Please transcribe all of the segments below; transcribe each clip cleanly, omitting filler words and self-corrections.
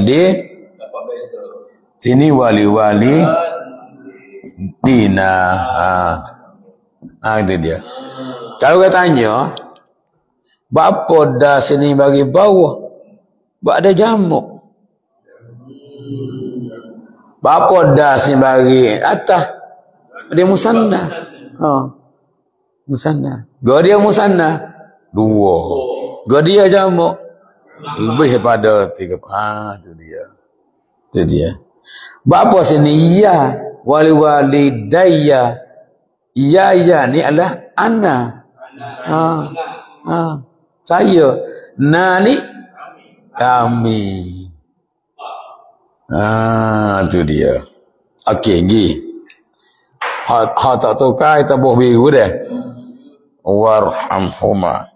di sini wali-wali dina. Itu dia. Kalau kita tanya, bapa dah sini bagi bawah, bak ada jamuk. Bapa dah sini bagi atas, dia musanna. Musanna. Gua dia musanna. Dua. Gua dia jamuk. Lebih daripada 3. Itu dia. Itu dia. Bapa sini ya, wali-wali daya. Ya ni adalah ana. Saya. Na ni kami. Itu dia. Okey, gi. Ha tak tukar kita buh biru dah. Warhamhuma.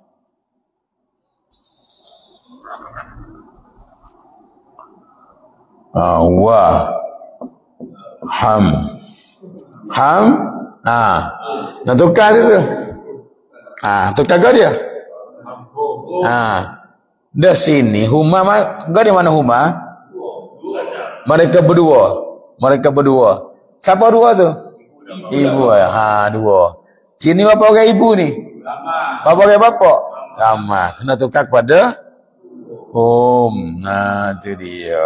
Nak tukar tu. Tukar kau dia. Dah sini huma kau di mana huma? Mereka berdua. Siapa dua tu? Ibu. Dua. Sini berapa orang ibu ni? Berapa orang bapa? Ramai. Kena tukar kepada itu dia.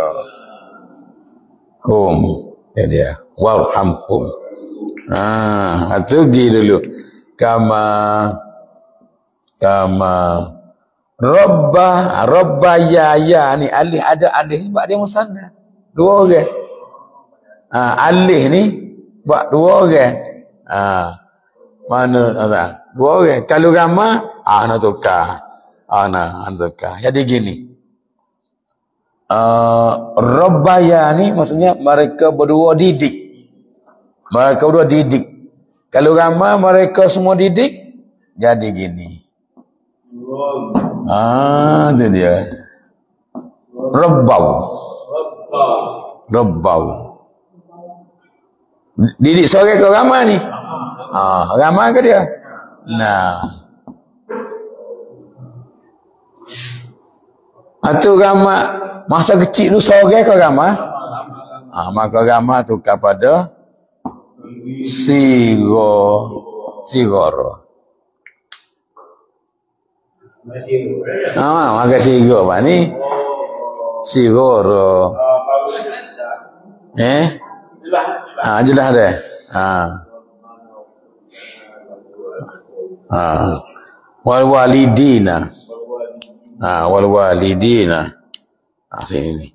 Itu dia. Warhamhum. Itu pergi dulu. Kama Rabba ya ni alih ada alih sebab dia musanna. Dua orang. Alih ni buat dua orang. Mana dua orang. Kalau ramai nak tukar. Nak tukar. Jadi gini. Rabbaya ni maksudnya mereka berdua didik. Kalau ramai mereka semua didik, jadi gini. Itu dia. Rabbau. Didik seorang ke ramai ni? Ramai ke dia? Atau ramai masa kecil tu seorang ke ramai? Maka ramai tu kepada sigoro. Maka sigoro apa ni? Sigoro. Jelas dah. Wal walidina. Sini ni.